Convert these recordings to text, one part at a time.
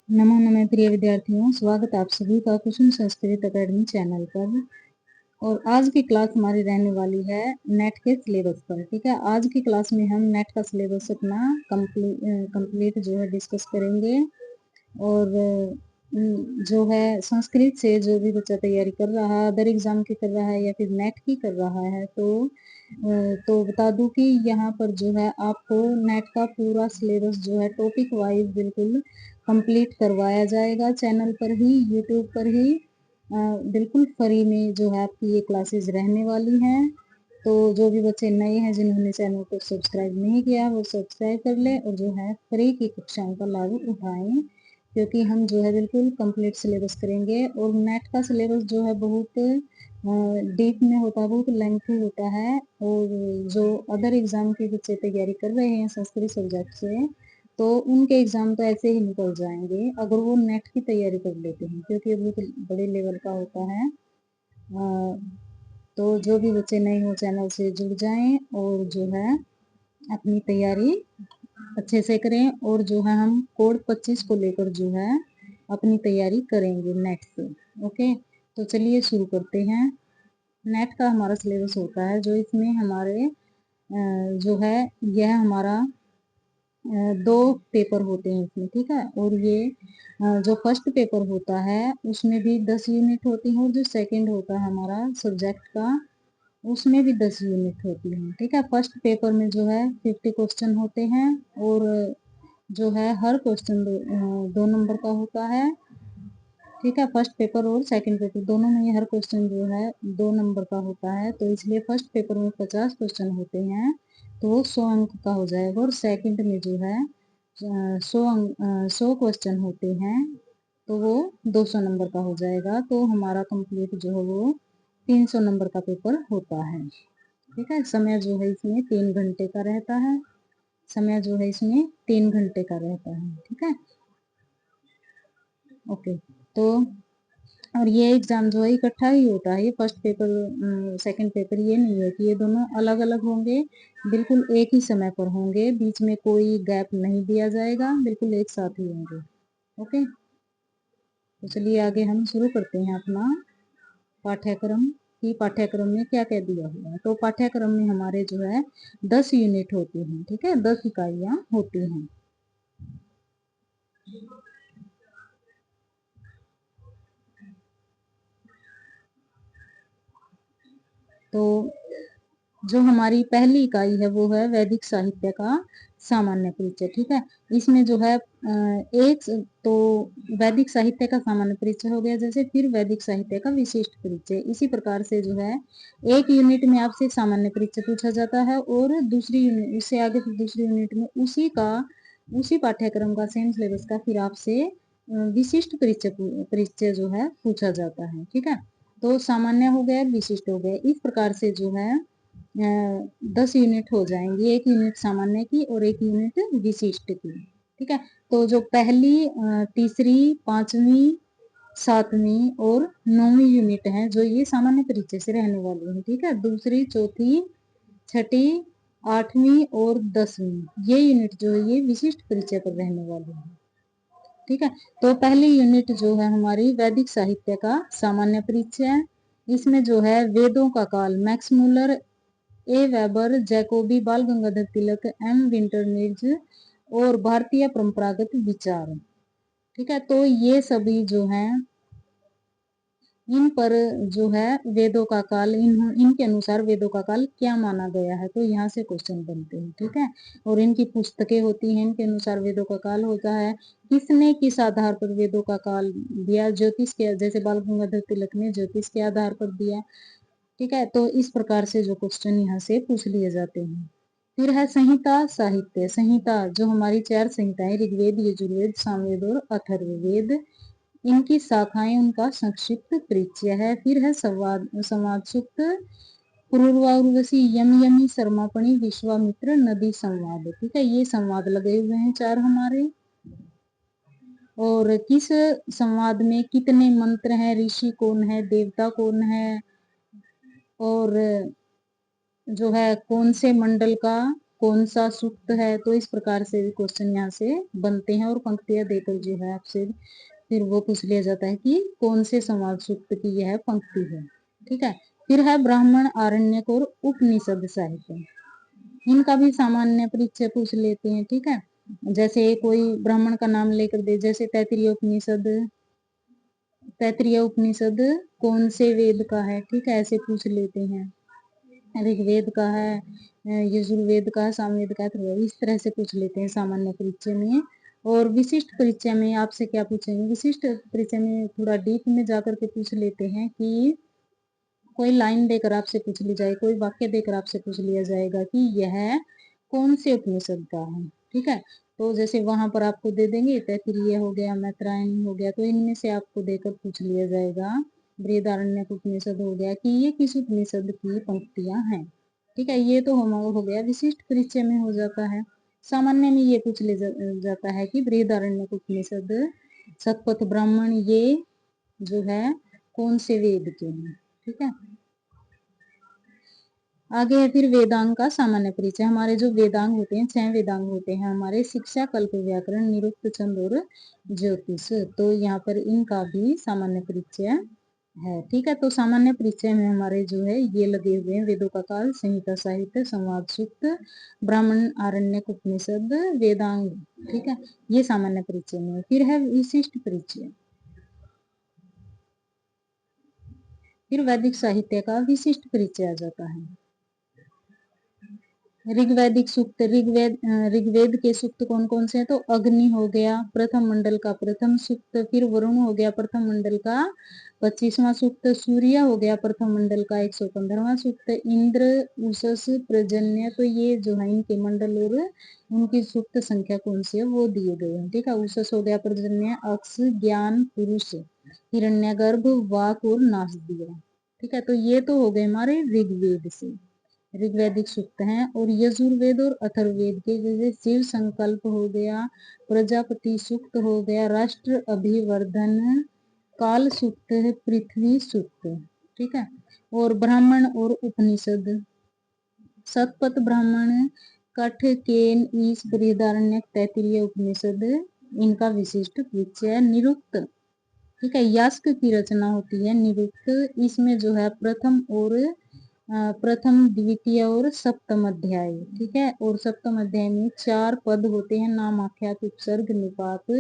नमो नमः प्रिय विद्यार्थियों, स्वागत है आप सभी का कुसुम संस्कृत अकेडमी चैनल पर। और आज की क्लास हमारी रहने वाली है नेट के सिलेबस पर। ठीक है, आज की क्लास में हम नेट का सिलेबस अपना कंप्लीट जो है डिस्कस करेंगे। और जो है संस्कृत से जो भी बच्चा तैयारी कर रहा है, अदर एग्जाम की कर रहा है या फिर नेट की कर रहा है, तो बता दूं कि यहाँ पर जो है आपको नेट का पूरा सिलेबस जो है टॉपिक वाइज बिल्कुल कंप्लीट करवाया जाएगा चैनल पर ही, यूट्यूब पर ही बिल्कुल फ्री में जो है आपकी ये क्लासेस रहने वाली हैं। तो जो भी बच्चे नए हैं जिन्होंने चैनल को सब्सक्राइब नहीं किया वो सब्सक्राइब कर ले और जो है फ्री की कक्षाओं का लाभ उठाएं, क्योंकि हम जो है बिल्कुल कंप्लीट सिलेबस करेंगे। और नेट का सिलेबस जो है बहुत डीप में होता है, बहुत लेंथी होता है। और जो अदर एग्जाम के बच्चे तैयारी कर रहे हैं संस्कृत सब्जेक्ट से, तो उनके एग्जाम तो ऐसे ही निकल जाएंगे अगर वो नेट की तैयारी कर लेते हैं, क्योंकि बहुत बड़े लेवल का होता है। तो जो भी बच्चे नए हो चैनल से जुड़ जाएं और जो है अपनी तैयारी अच्छे से करें। और जो है हम कोड 25 को लेकर जो है अपनी तैयारी करेंगे नेट से। ओके, तो चलिए शुरू करते हैं। नेट का हमारा सिलेबस होता है जो इसमें हमारे जो है यह हमारा 2 पेपर होते हैं इसमें। ठीक है, और ये जो फर्स्ट पेपर होता है उसमें भी 10 यूनिट होती है, और जो सेकंड होता है हमारा सब्जेक्ट का उसमें भी 10 यूनिट होती है। ठीक है, फर्स्ट पेपर में जो है 50 क्वेश्चन होते हैं, और जो है हर क्वेश्चन 2 नंबर का होता है। ठीक है, फर्स्ट पेपर और सेकंड पेपर दोनों में हर क्वेश्चन जो है 2 नंबर का होता है। तो इसलिए फर्स्ट पेपर में 50 क्वेश्चन होते हैं तो वो 100 अंक का हो जाएगा, और सेकंड में जो है 100 क्वेश्चन होते हैं तो वो 200 नंबर का हो जाएगा। तो हमारा कंप्लीट जो है वो 300 नंबर का पेपर होता है। ठीक है, समय जो है इसमें 3 घंटे का रहता है। समय जो है इसमें 3 घंटे का रहता है। ठीक है, ओके। तो और ये एग्जाम जो है इकट्ठा ही होता है, ये फर्स्ट पेपर सेकंड पेपर ये नहीं है कि ये दोनों अलग अलग होंगे, बिल्कुल एक ही समय पर होंगे, बीच में कोई गैप नहीं दिया जाएगा, बिल्कुल एक साथ ही होंगे। ओके, तो चलिए आगे हम शुरू करते हैं अपना पाठ्यक्रम कि पाठ्यक्रम में क्या क्या दिया हुआ है। तो पाठ्यक्रम में हमारे जो है 10 यूनिट होती हैं। ठीक है, 10 इकाइयां होती हैं। तो जो हमारी पहली इकाई है वो है वैदिक साहित्य का सामान्य परिचय। ठीक है, इसमें जो है एक तो वैदिक साहित्य का सामान्य परिचय हो गया जैसे, फिर वैदिक साहित्य का विशिष्ट परिचय। इसी प्रकार से जो है एक यूनिट में आपसे सामान्य परिचय पूछा जाता है, और दूसरी यूनिट उससे आगे फिर दूसरी यूनिट में उसी पाठ्यक्रम का सेम सिलेबस का फिर आपसे विशिष्ट परिचय जो है पूछा जाता है। ठीक है, तो सामान्य हो गया, विशिष्ट हो गया, इस प्रकार से जो है 10 यूनिट हो जाएंगी, एक यूनिट सामान्य की और एक यूनिट विशिष्ट की। ठीक है, तो जो पहली तीसरी पांचवी सातवीं और 9वीं यूनिट है जो ये सामान्य परिचय से रहने वाली है। ठीक है, दूसरी चौथी छठी 8वीं और 10वीं ये यूनिट जो है ये विशिष्ट परिचय पर रहने वाली है। ठीक है, तो पहली यूनिट जो है हमारी वैदिक साहित्य का सामान्य परिचय। इसमें जो है वेदों का काल मैक्स मुलर, ए वेबर, जैकोबी, बाल गंगाधर तिलक, एम विंटरनिट्ज और भारतीय परंपरागत विचार। ठीक है, तो ये सभी जो हैं इन पर जो है वेदों का काल, इनके अनुसार वेदों का काल क्या माना गया है, तो यहाँ से क्वेश्चन बनते हैं। ठीक है, और इनकी पुस्तकें होती हैं, इनके अनुसार वेदों का काल होता है। किसने किस आधार पर वेदों का काल दिया, ज्योतिष के, जैसे बाल गंगाधर तिलक ने ज्योतिष के आधार पर दिया। ठीक है, तो इस प्रकार से जो क्वेश्चन यहाँ से पूछ लिए जाते हैं। फिर है संहिता साहित्य। संहिता जो हमारी 4 संहिताएं ऋग्वेद, यजुर्वेद, सामवेद और अथर्ववेद, इनकी शाखाएं उनका संक्षिप्त परिचय है। फिर है संवाद, संवाद सूक्त, पूर्वा उर्वशी, यम यमी, शर्मापणी, विश्वामित्र, नदी संवाद। ठीक है, ये संवाद लगे हुए हैं 4 हमारे। और किस संवाद में कितने मंत्र हैं, ऋषि कौन है, देवता कौन है, और जो है कौन से मंडल का कौन सा सूक्त है। तो इस प्रकार से क्वेश्चन यहाँ से बनते हैं और पंक्तियां देकर जो है आपसे फिर वो पूछ लिया जाता है कि कौन से समाज सूक्त की यह पंक्ति है। ठीक है, फिर है ब्राह्मण, आरण्यक और उपनिषद साहित्य। इनका भी सामान्य परिचय पूछ लेते हैं। ठीक है, जैसे कोई ब्राह्मण का नाम लेकर दे, जैसे तैत्तिरीय उपनिषद, तैत्तिरीय उपनिषद कौन से वेद का है। ठीक है, ऐसे पूछ लेते हैं। ऋग्वेद का है, यजुर्वेद का, सामवेद का, इस तरह से पूछ लेते हैं सामान्य परिचय में। और विशिष्ट परिचय में आपसे क्या पूछेंगे, विशिष्ट परिचय में थोड़ा डीप में जाकर के पूछ लेते हैं कि कोई लाइन देकर आपसे पूछ ली जाए, कोई वाक्य देकर आपसे पूछ लिया जाएगा कि यह कौन से उपनिषद का है। ठीक है, तो जैसे वहां पर आपको दे देंगे तैत्तिरीय हो गया, मैत्रायणी हो गया, तो इनमें से आपको देकर पूछ लिया जाएगा, बृहदारण्यक उपनिषद हो गया, कि ये किस उपनिषद की पंक्तियां हैं। ठीक है, ये तो हो गया विशिष्ट परिचय में हो जाता है। सामान्य में ये पूछ ले जाता है कि बृहदारण्यक उपनिषद, शतपथ ब्राह्मण, ये जो है कौन से वेद के हैं। ठीक है, आगे है फिर वेदांग का सामान्य परिचय। हमारे जो वेदांग होते हैं, 6 वेदांग होते हैं हमारे, शिक्षा, कल्प, व्याकरण, निरुक्त, छंद और ज्योतिष। तो यहाँ पर इनका भी सामान्य परिचय है। ठीक है, तो सामान्य परिचय में हमारे जो है ये लगे हुए हैं, वेदों का काल, संहिता, साहित्य, संवाद सूक्त, ब्राह्मण, आरण्यक, उपनिषद, वेदांग। ठीक है, ये सामान्य परिचय में। फिर है विशिष्ट परिचय। फिर वैदिक साहित्य का विशिष्ट परिचय आ जाता है। ऋग्वैदिक सूक्त, ऋग्वेद के सूक्त कौन कौन से हैं, तो अग्नि हो गया प्रथम मंडल का प्रथम सूक्त, फिर वरुण हो गया प्रथम मंडल का 25वां सूक्त, सूर्य हो गया प्रथम मंडल का 115वां सूक्त, इंद्र, उषस, पर्जन्य, तो ये जो है इनके मंडल और उनकी सूक्त संख्या कौन सी है वो दिए गए हैं। ठीक है, उषस हो गया पर्जन्य, अक्ष, ज्ञान, पुरुष, हिरण्यगर्भ, वाक और नाश दिया। ठीक है, तो ये तो हो गए हमारे ऋग्वेद से, ऋग्वैदिक सूक्त हैं। और यजुर्वेद और अथर्ववेद के जैसे शिव संकल्प हो गया, प्रजापति सूक्त हो गया, राष्ट्र अभिवर्धन, काल सूक्त है, पृथ्वी सूक्त। ठीक है, और ब्राह्मण और उपनिषद, शतपथ ब्राह्मण, कठ, केन, ईश, बृहदारण्यक, तैत्तिरीय उपनिषद, इनका विशिष्ट परिचय। निरुक्त, ठीक है, यास्क की रचना होती है निरुक्त, इसमें जो है प्रथम, द्वितीय और सप्तम अध्याय। ठीक है, और सप्तम अध्याय में 4 पद होते हैं, नाम, आख्यात, उपसर्ग, निपात,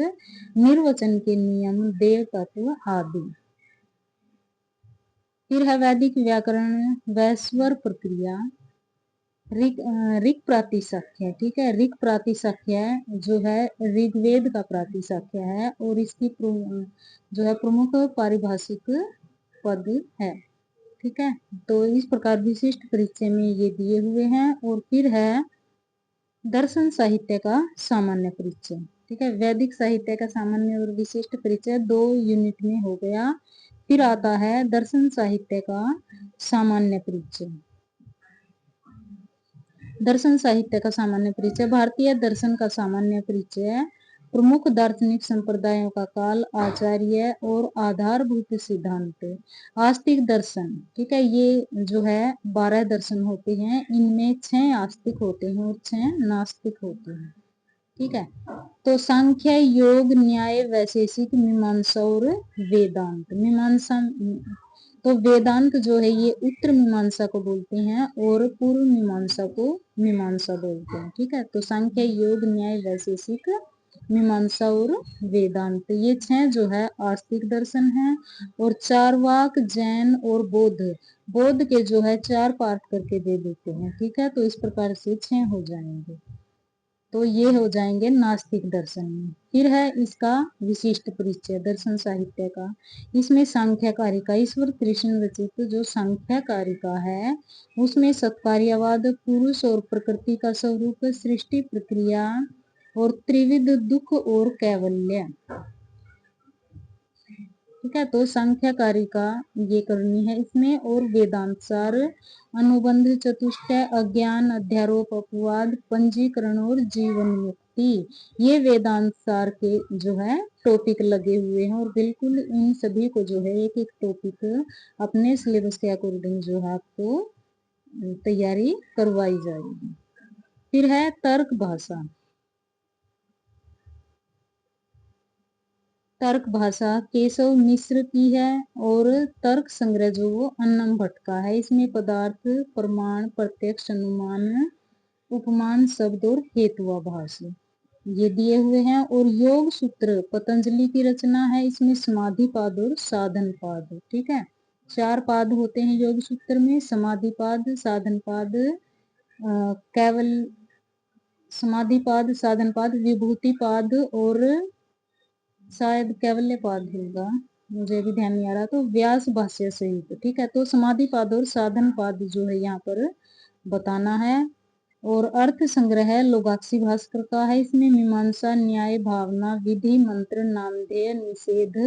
निर्वचन के नियम, देव तत्व आदि। फिर है वैदिक व्याकरण, वैश्वर प्रक्रिया, ऋग प्रातिशाख्य। ठीक है, ऋग प्रातिशाख्य जो है ऋग्वेद का प्रातिशाख्य है और इसकी जो है प्रमुख पारिभाषिक पद है। ठीक है, तो इस प्रकार विशिष्ट परिचय में ये दिए हुए हैं। और फिर है दर्शन साहित्य का सामान्य परिचय। ठीक है, वैदिक साहित्य का सामान्य और विशिष्ट परिचय 2 यूनिट में हो गया। फिर आता है दर्शन साहित्य का सामान्य परिचय। दर्शन साहित्य का सामान्य परिचय, भारतीय दर्शन का सामान्य परिचय, प्रमुख दार्शनिक संप्रदायों का काल, आचार्य और आधारभूत सिद्धांत। आस्तिक दर्शन, ठीक है, ये जो है 12 दर्शन होते हैं, इनमें 6 आस्तिक होते हैं और 6 नास्तिक होते हैं। ठीक है, तो सांख्य, योग, न्याय, वैशेषिक, मीमांसा और वेदांत। मीमांसा, तो वेदांत जो है ये उत्तर मीमांसा को बोलते हैं और पूर्व मीमांसा को मीमांसा बोलते हैं। ठीक है, तो सांख्य, योग, न्याय, वैशेषिक, मीमांसा और वेदांत, ये 6 जो है आस्तिक दर्शन है। और चारवाक, जैन और बौद्ध के जो है 4 पार्ट करके दे देते हैं। ठीक है, तो इस प्रकार से 6 हो जाएंगे, तो ये हो जाएंगे नास्तिक दर्शन में। फिर है इसका विशिष्ट परिचय दर्शन साहित्य का, इसमें सांख्यकारिका, ईश्वर कृष्ण रचित जो सांख्यकारिका है उसमें सत्कार्यवाद, पुरुष और प्रकृति का स्वरूप, सृष्टि प्रक्रिया और त्रिविध दुख और कैवल्य। ठीक है, तो सांख्यकारिका ये करनी है इसमें। और वेदांत सार, अनुबंध, चतुष्टय, अज्ञान, अध्यारोप, अपवाद, पंजीकरण और जीवन मुक्ति, ये वेदांत सार के जो है टॉपिक लगे हुए हैं। और बिल्कुल इन सभी को जो है एक एक टॉपिक अपने सिलेबस के अकॉर्डिंग जो है आपको तैयारी करवाई जाएगी। फिर है तर्क भाषा। तर्क भाषा केशव मिश्र की है और तर्क संग्रह जो वो अन्नम भट्ट का है। इसमें पदार्थ, प्रमाण, प्रत्यक्ष, अनुमान, उपमान, शब्द और हेतुआभास ये दिए हुए हैं। और योग सूत्र पतंजलि की रचना है। इसमें समाधि पाद और साधन पाद, ठीक है, 4 पाद होते हैं योग सूत्र में। समाधि पाद, साधन पाद, केवल समाधि पाद, साधन पाद, विभूति पाद और शायद कैवल्य पाद होगा, मुझे भी ध्यान नहीं आ रहा। तो व्यास भाष्य सहित, ठीक है। तो समाधि पाद और साधन पाद जो है यहाँ पर बताना है। और अर्थ संग्रह लोगाक्षी भास्कर का है। इसमें मीमांसा, न्याय, भावना, विधि, मंत्र, नामधेय, निषेध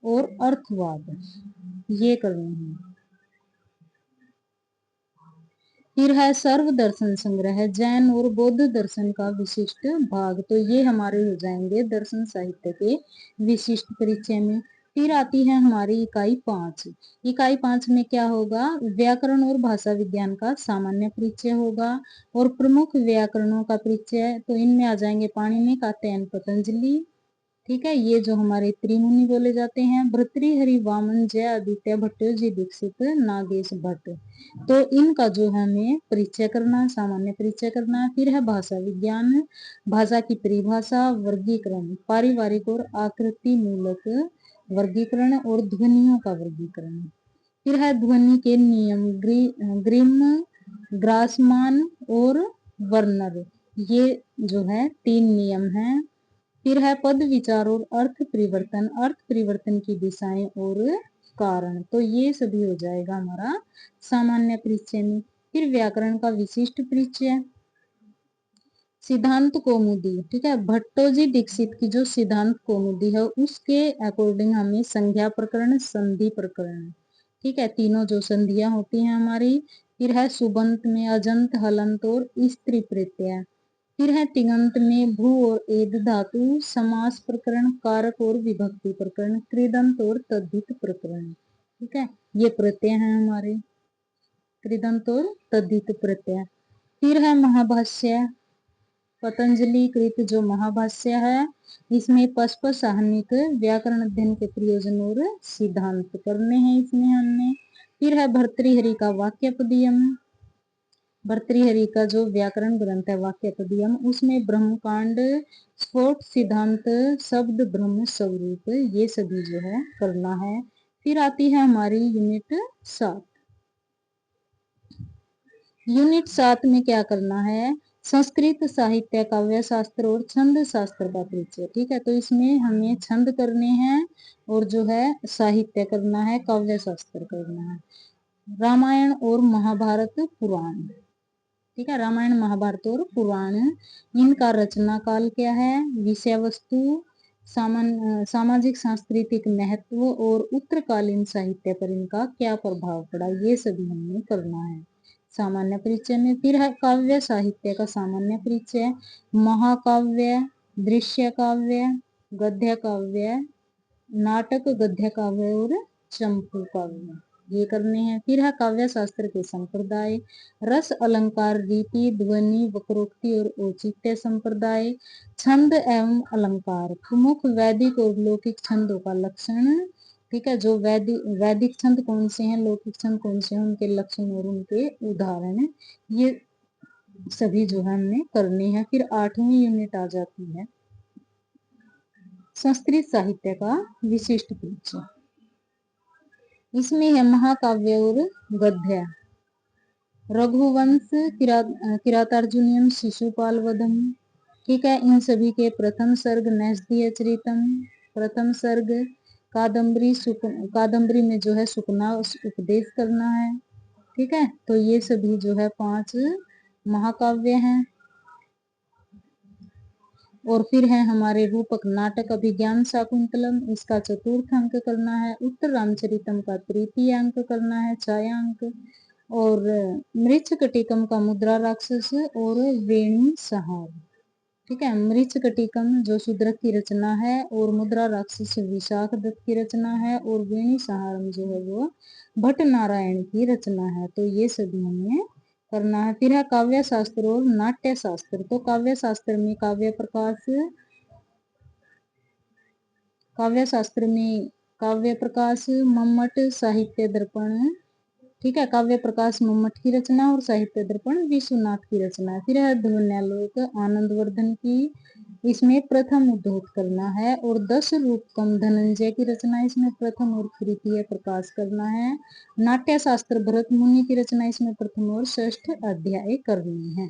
और अर्थवाद ये करने हैं। फिर है सर्व दर्शन संग्रह, जैन और बौद्ध दर्शन का विशिष्ट भाग। तो ये हमारे हो जाएंगे दर्शन साहित्य के विशिष्ट परिचय में। फिर आती है हमारी इकाई 5। इकाई 5 में क्या होगा, व्याकरण और भाषा विज्ञान का सामान्य परिचय होगा और प्रमुख व्याकरणों का परिचय। तो इनमें आ जाएंगे पाणिनि, कात्यायन, पतंजलि, ठीक है, ये जो हमारे त्रिमुनि बोले जाते हैं। भर्तृहरि, वामन, जय, आदित्य, भट्टोजी दीक्षित, नागेश भट्ट। तो इनका जो है हमें परिचय करना है, सामान्य परिचय करना है। फिर है भाषा विज्ञान, भाषा की परिभाषा, वर्गीकरण, पारिवारिक और आकृति मूलक वर्गीकरण और ध्वनियों का वर्गीकरण। फिर है ध्वनि के नियम, ग्रिम, ग्रासमान और वर्नर, ये जो है 3 नियम हैं। फिर है पद विचार और अर्थ परिवर्तन, अर्थ परिवर्तन की दिशाएं और कारण। तो ये सभी हो जाएगा हमारा सामान्य परिचय में। फिर व्याकरण का विशिष्ट परिचय, सिद्धांत कौमुदी, ठीक है, भट्टोजी दीक्षित की जो सिद्धांत कौमुदी है उसके अकॉर्डिंग हमें संज्ञा प्रकरण, संधि प्रकरण, ठीक है, तीनों जो संधियां होती हैं हमारी। फिर है सुबंत में अजंत, हलंत और स्त्री प्रत्यय। फिर है तिङंत में भू और एद धातु, समास प्रकरण, कारक और विभक्ति प्रकरण, कृदंत और तद्धित प्रकरण, ठीक है, ये प्रत्यय हैं हमारे, कृदंत और तद्धित प्रत्यय। फिर है महाभाष्य, पतंजलि कृत जो महाभाष्य है, इसमें पशप साहनिक व्याकरण अध्ययन के प्रयोजन और सिद्धांत करने हैं इसमें हमने। फिर है भर्तृहरि का वाक्यपदियम, भर्तृहरि का जो व्याकरण ग्रंथ है वाक्यपदियम, उसमें ब्रह्मकांड, स्फोट सिद्धांत, शब्द ब्रह्म स्वरूप, ये सभी जो है करना है। फिर आती है हमारी यूनिट 7। यूनिट 7 में क्या करना है, संस्कृत साहित्य, काव्य शास्त्र और छंद शास्त्र का परिचय, ठीक है। तो इसमें हमें छंद करने हैं और जो है साहित्य करना है, काव्य शास्त्र करना है। रामायण और महाभारत पुराण, ठीक है, रामायण महाभारत और पुराण, इनका रचना काल क्या है, विषय वस्तु, सामाजिक सांस्कृतिक महत्व और उत्तरकालीन साहित्य पर इनका क्या प्रभाव पड़ा, ये सभी हमें करना है सामान्य परिचय में। फिर है काव्य साहित्य का सामान्य परिचय, महाकाव्य, दृश्य काव्य, गद्य काव्य, नाटक, गद्य काव्य और चंपू काव्य, ये करने हैं। फिर है काव्य शास्त्र के संप्रदाय, रस, अलंकार, रीति, ध्वनि, वक्रोक्ति और औचित्य संप्रदाय, छंद एवं अलंकार, प्रमुख वैदिक और लौकिक छंदों का लक्षण, ठीक है, जो वैदिक छंद कौन से हैं, लौकिक छंद कौन से हैं, उनके लक्षण और उनके उदाहरण, ये सभी जो है हमने करनी है। फिर 8वीं यूनिट आ जाती है संस्कृत साहित्य का विशिष्ट परिचय। इसमें है महाकाव्य और गद्य, रघुवंश, किरातार्जुनीयम, शिशुपाल वधम, ठीक है, इन सभी के प्रथम सर्ग नैषधीय चरितम, प्रथम सर्ग कादम्बरी, कादम्बरी में जो है सुकना उपदेश करना है, ठीक है। तो ये सभी जो है 5 महाकाव्य हैं। और फिर है हमारे रूपक नाटक अभिज्ञान शाकुंतलम, इसका 4th अंक करना है। उत्तर रामचरितम का 3य अंक करना है, 6 अंक। और मृच्छकटिकम का मुद्रा राक्षस और वेणी सहार, ठीक है, मृच्छकटिकम जो शूद्रक की रचना है और मुद्रा राक्षस विशाख दत्त की रचना है और वेणी सहारम जो है वो भट्ट नारायण की रचना है। तो ये सभी हमें करना है। फिर है काव्य शास्त्र और नाट्य शास्त्र। तो काव्य शास्त्र में काव्य प्रकाश, मम्मट, साहित्य दर्पण, ठीक है, काव्य प्रकाश मम्मट की रचना और साहित्य दर्पण विश्वनाथ की रचना। फिर है ध्वन्यालोक आनंदवर्धन की, इसमें प्रथम उद्धोत करना है। और 10 रूपकम धनंजय की रचना, इसमें प्रथम और तृतीय प्रकाश करना है। नाट्य शास्त्र भरत मुनि की रचना, इसमें प्रथम और षष्ठ अध्याय करनी है।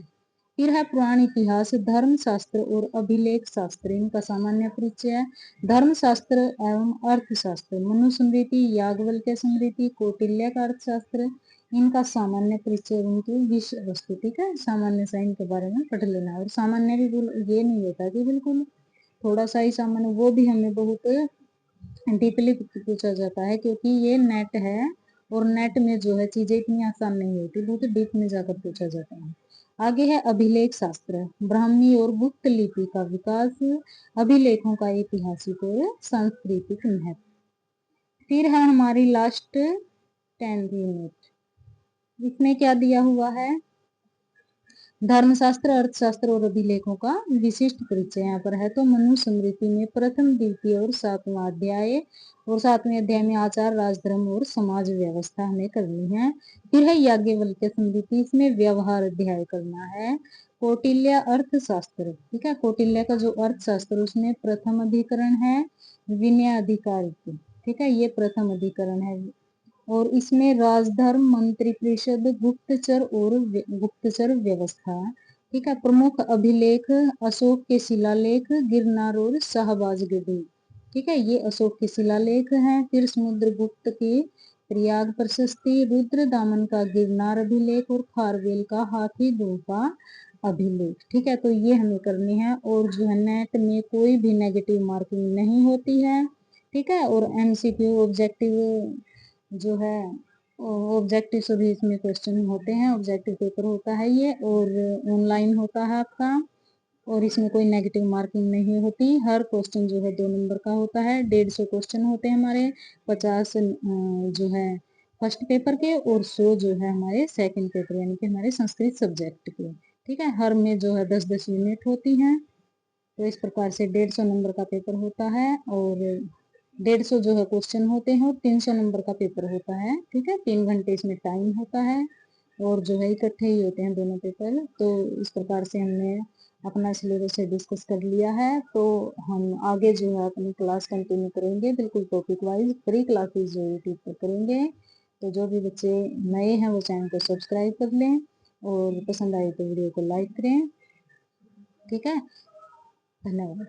फिर है पुराण इतिहास, धर्म शास्त्र और अभिलेख शास्त्र, इनका सामान्य परिचय। धर्म शास्त्र एवं अर्थशास्त्र, मनुस्मृति, याज्ञवल्क्य स्मृति, कौटिल्य का अर्थशास्त्र, इनका सामान्य परिचय, उनकी विषय वस्तु, ठीक है, सामान्य सा इनके बारे में पढ़ लेना। और सामान्य भी ये नहीं होता कि बिल्कुल थोड़ा सा ही सामान्य, वो भी हमें बहुत डीपली पूछा जाता है, क्योंकि ये नेट है और नेट में जो है चीजें इतनी आसान नहीं होती, बहुत डीप में जाकर पूछा जाता है। आगे है अभिलेख शास्त्र, ब्राह्मी और गुप्त लिपि का विकास, अभिलेखों का ऐतिहासिक और सांस्कृतिक महत्व। फिर है हमारी लास्ट 10th यूनिट, इसमें क्या दिया हुआ है, धर्मशास्त्र, अर्थशास्त्र और अभिलेखों का विशिष्ट परिचय यहाँ पर है। तो मनुस्मृति में प्रथम, द्वितीय और 7वां अध्याय, और 7वें अध्याय में आचार, राजधर्म और समाज व्यवस्था हमें करनी है। फिर है याज्ञवल्क्य स्मृति, इसमें व्यवहार अध्याय करना है। कौटिल्य अर्थशास्त्र, ठीक है, कौटिल्य का जो अर्थशास्त्र उसमें प्रथम अधिकरण है विनय अधिकार, ठीक है, ये प्रथम अधिकरण है। और इसमें राजधर्म, मंत्री परिषद, गुप्तचर व्यवस्था, ठीक है, प्रमुख अभिलेख अशोक के शिलालेख, गिरनार और शाहबाजगढ़ी, ठीक है, ये अशोक के शिलालेख हैं। फिर समुद्रगुप्त की प्रयाग प्रशस्ति, रुद्र दामन का गिरनार अभिलेख और खारवेल का हाथी गुफा अभिलेख, ठीक है, तो ये हमें करनी है। और जो है नेट में कोई भी नेगेटिव मार्किंग नहीं होती है, ठीक है, और एमसीक्यू ऑब्जेक्टिव जो है ऑब्जेक्टिव सभी इसमें क्वेश्चन होते हैं, ऑब्जेक्टिव पेपर होता है ये, और ऑनलाइन होता है आपका, और इसमें कोई नेगेटिव मार्किंग नहीं होती। हर क्वेश्चन जो है 2 नंबर का होता है। 150 क्वेश्चन होते हैं हमारे, 50 जो है फर्स्ट पेपर के, और 100 जो है हमारे सेकंड पेपर यानी कि हमारे संस्कृत सब्जेक्ट के, ठीक है, हर में जो है 10-10 यूनिट होती हैं। तो इस प्रकार से 150 नंबर का पेपर होता है, और 150 जो है क्वेश्चन होते हैं, और 300 नंबर का पेपर होता है, ठीक है, 3 घंटे इसमें टाइम होता है, और जो है इकट्ठे ही होते हैं दोनों पेपर। तो इस प्रकार से हमने अपना सिलेबस डिस्कस कर लिया है। तो हम आगे जो है अपनी क्लास कंटिन्यू करेंगे, बिल्कुल टॉपिक वाइज फ्री क्लासेस जो यूट्यूब पर करेंगे। तो जो भी बच्चे नए हैं वो चैनल को सब्सक्राइब कर लें, और पसंद आए तो वीडियो को लाइक करें, ठीक है, धन्यवाद।